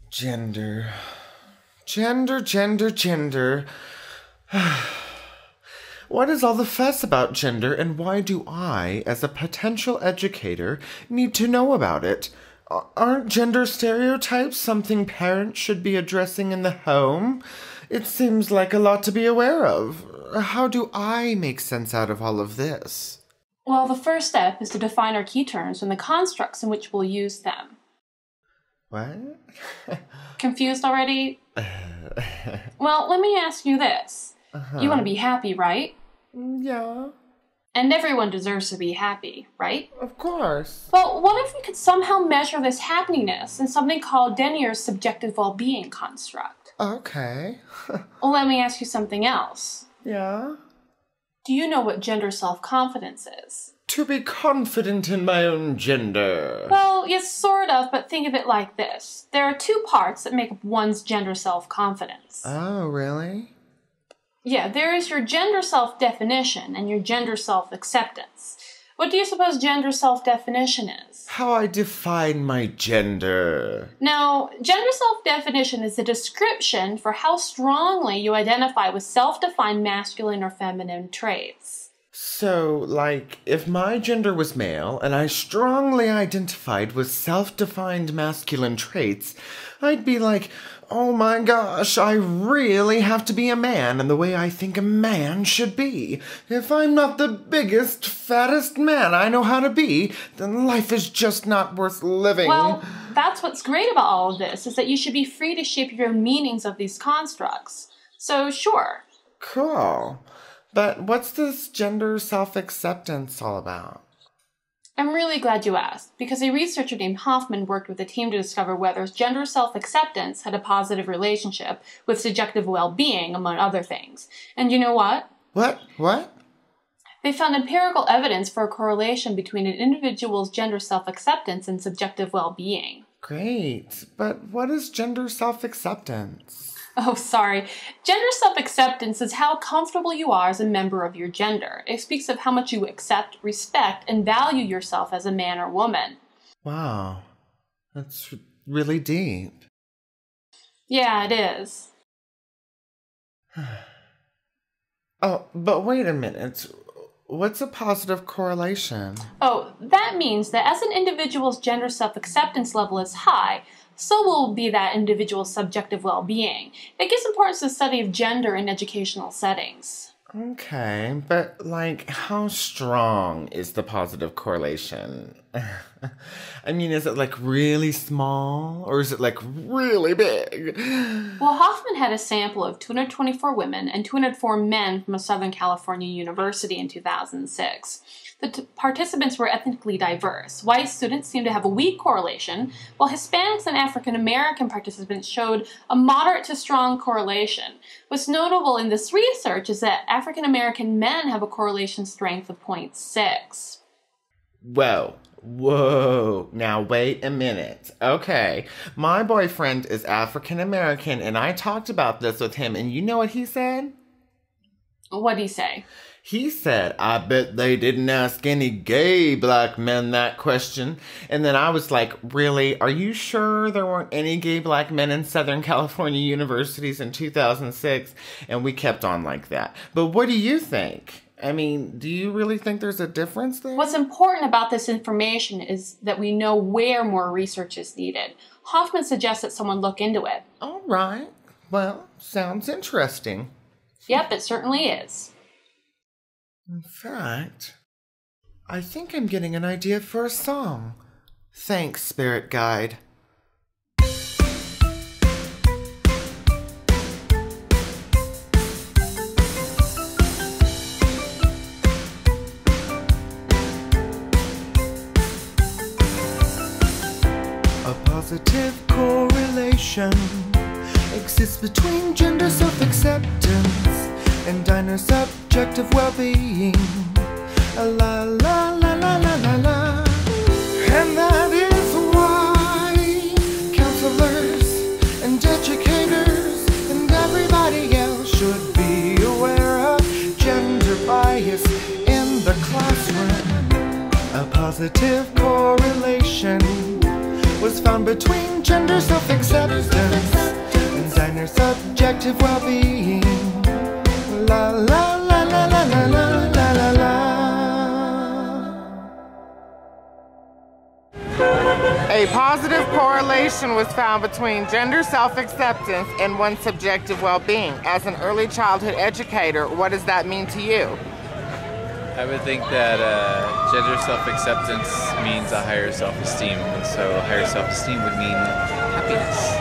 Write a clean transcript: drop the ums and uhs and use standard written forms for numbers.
Gender. Gender. What is all the fuss about gender, and why do I, as a potential educator, need to know about it? Aren't gender stereotypes something parents should be addressing in the home? It seems like a lot to be aware of. How do I make sense out of all of this? Well, the first step is to define our key terms and the constructs in which we'll use them. What? Confused already? Well, let me ask you this. You want to be happy, right? Yeah. And everyone deserves to be happy, right? Of course. Well, what if we could somehow measure this happiness in something called Denier's subjective well-being construct? Okay. Well, let me ask you something else. Yeah? Do you know what gender self-confidence is? To be confident in my own gender. Well, yes, sort of, but think of it like this. There are two parts that make up one's gender self-confidence. Oh, really? Yeah, there is your gender self-definition and your gender self-acceptance. What do you suppose gender self-definition is? How I define my gender. Now, gender self-definition is a description for how strongly you identify with self-defined masculine or feminine traits. So, like, if my gender was male and I strongly identified with self-defined masculine traits, I'd be like, oh my gosh, I really have to be a man in the way I think a man should be. If I'm not the biggest, fattest man I know how to be, then life is just not worth living. Well, that's what's great about all of this, is that you should be free to shape your own meanings of these constructs. So, sure. Cool. But what's this gender self-acceptance all about? I'm really glad you asked, because a researcher named Hoffman worked with a team to discover whether gender self-acceptance had a positive relationship with subjective well-being, among other things. And you know what? What? They found empirical evidence for a correlation between an individual's gender self-acceptance and subjective well-being. Great, but what is gender self-acceptance? Oh, sorry. Gender self-acceptance is how comfortable you are as a member of your gender. It speaks of how much you accept, respect, and value yourself as a man or woman. Wow, that's really deep. Yeah, it is. Oh, but wait a minute. What's a positive correlation? Oh, that means that as an individual's gender self-acceptance level is high, so will be that individual's subjective well-being. It gives importance to the study of gender in educational settings. Okay, but, like, how strong is the positive correlation? I mean, is it, like, really small, or is it, like, really big? Well, Hoffman had a sample of 224 women and 204 men from a Southern California university in 2006. The participants were ethnically diverse. White students seemed to have a weak correlation, while Hispanics and African American participants showed a moderate to strong correlation. What's notable in this research is that African American men have a correlation strength of 0.6. Whoa, now wait a minute. Okay, my boyfriend is African American, and I talked about this with him, and you know what he said? What'd he say? He said, I bet they didn't ask any gay black men that question. And then I was like, really? Are you sure there weren't any gay black men in Southern California universities in 2006? And we kept on like that. But what do you think? I mean, do you really think there's a difference there? What's important about this information is that we know where more research is needed. Hoffman suggests that someone look into it. All right. Well, sounds interesting. Yep, it certainly is. In fact, I think I'm getting an idea for a song. Thanks, Spirit Guide. A positive correlation exists between gender self-acceptance and diner subjective well-being. La la la la la la la. And that is why counselors and educators and everybody else should be aware of gender bias in the classroom. A positive correlation was was found between gender self-acceptance and designer subjective well-being. La la la la la la la la la la. A positive correlation was found between gender self-acceptance and one's subjective well-being. As an early childhood educator, what does that mean to you? I would think that gender self-acceptance means a higher self-esteem, and so higher self-esteem would mean happiness.